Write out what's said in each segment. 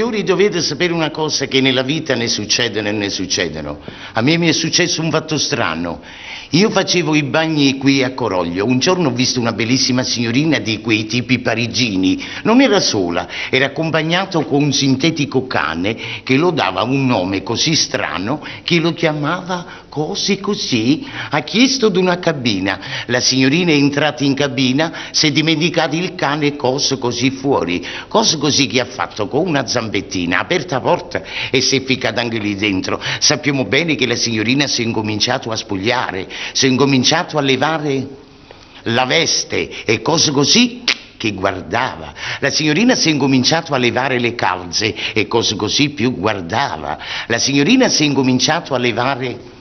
signori, dovete sapere una cosa, che nella vita ne succedono e ne succedono. A me mi è successo un fatto strano. Io facevo i bagni qui a Coroglio. Un giorno ho visto una bellissima signorina di quei tipi parigini. Non era sola, era accompagnato con un sintetico cane che lo dava un nome così strano che lo chiamava così. Ha chiesto di una cabina. La signorina è entrata in cabina, si è dimenticato il cane così fuori. Così che ha fatto con una zampettina, ha aperto la porta e si è ficcata anche lì dentro. Sappiamo bene che la signorina si è incominciato a spogliare, si è incominciato a levare la veste e così che guardava. La signorina si è incominciato a levare le calze e così più guardava. La signorina si è incominciato a levare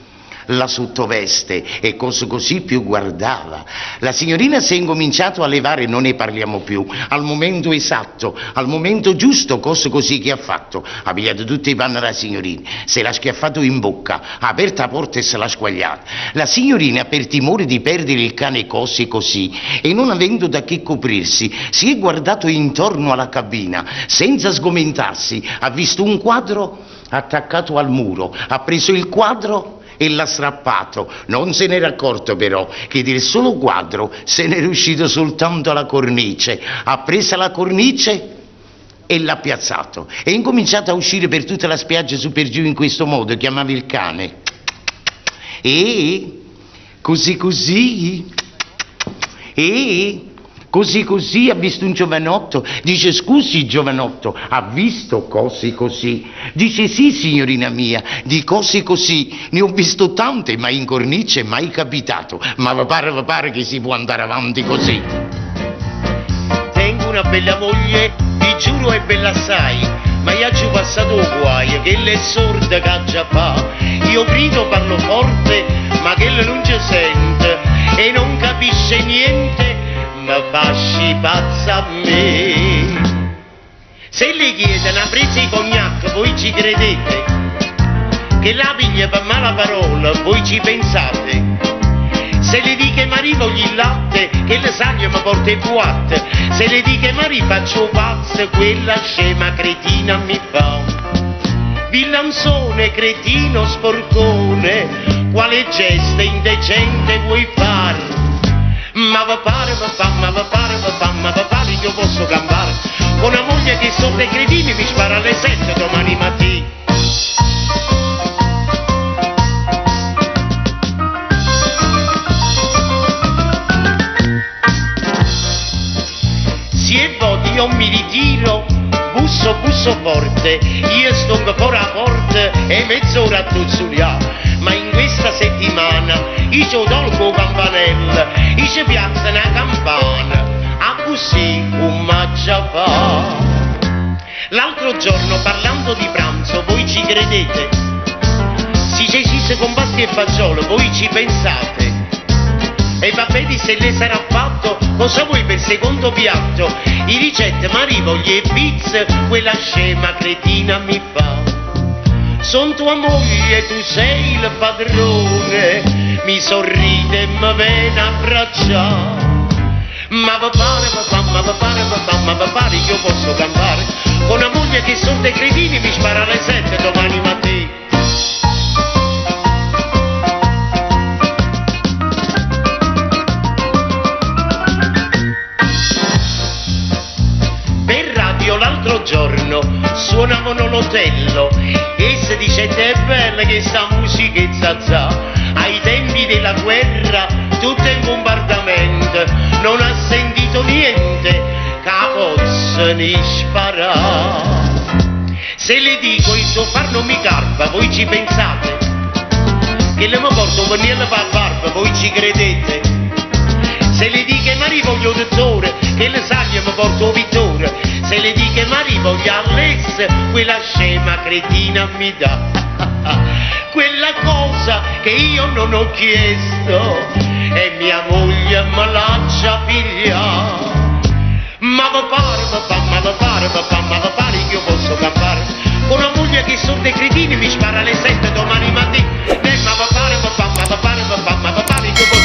la sottoveste e così più guardava. La signorina si è incominciato a levare, non ne parliamo più, al momento esatto, al momento giusto, così che ha fatto. Ha pigliato tutti i panni alla signorina, se l'ha schiaffato in bocca, ha aperto la porta e se l'ha squagliata. La signorina, per timore di perdere il cane così e non avendo da che coprirsi, si è guardato intorno alla cabina senza sgomentarsi. Ha visto un quadro attaccato al muro, ha preso il quadro e l'ha strappato. Non se n'era accorto però che del solo quadro se n'era uscito soltanto la cornice. Ha preso la cornice e l'ha piazzato. È incominciato a uscire per tutta la spiaggia su per giù in questo modo, chiamava il cane. E così ha visto un giovanotto, dice: scusi giovanotto, ha visto così? Dice: sì signorina mia, di così, ne ho visto tante, ma in cornice mai capitato, ma vi pare che si può andare avanti così. Tengo una bella moglie, ti giuro è bella assai, ma io ci ho passato guai, che lei è sorda che già fa, io grido, parlo forte, ma che lei non ci sente e non capisce niente, ma fasci pazza a me. Se le chiede una presa di cognac, voi ci credete? Che la piglia per mala parola, voi ci pensate? Se le dico che mi voglio il latte, che le saglie mi porta il boatte, se le dico che mi faccio pazzo, quella scema cretina mi fa. Villanzone, cretino, sporcone, quale gesto indecente vuoi fare? Ma va pare, io posso campare con una moglie che sotto i cretini mi spara alle 7 domani mattina. Se è voti io mi ritiro, busso forte, io sto fuori a porta e mezz'ora a tuzzuliare. Ma in questa settimana io tolgo campanella, io ci piazza una campana, a così un maggia fa. L'altro giorno parlando di pranzo, voi ci credete? Si cecisse con pasti e fagiolo, voi ci pensate? E va bene se le sarà fatto, cosa vuoi per secondo piatto? I ricette ma rivogli e pizza, quella scema cretina mi fa. Son tua moglie, tu sei il padrone, mi sorride e mi viene a abbracciare. Ma va pare, io posso campare con una moglie che sotto i cretini mi spara alle 7 domani mattina. Per radio l'altro giorno suonavano l'Otello e si dice è bella che sta musichezza za. Ai tempi della guerra tutto in bombardamento, non ha sentito niente che possa ne sparare. Se le dico il suo far non mi garba, voi ci pensate? Che le mi porto un pannello per barba, voi ci credete? Se le dico che mi rivoglio dottore, che le saglie mi porto vittore, se le dico che mi rivoglio all'ess, quella scema cretina mi dà quella cosa che io non ho chiesto e mia moglie me lascia pigliare. Ma va pare, io posso campare con una moglie che sotto i cretini mi spara alle 7 domani mattina. Ma va pare, io posso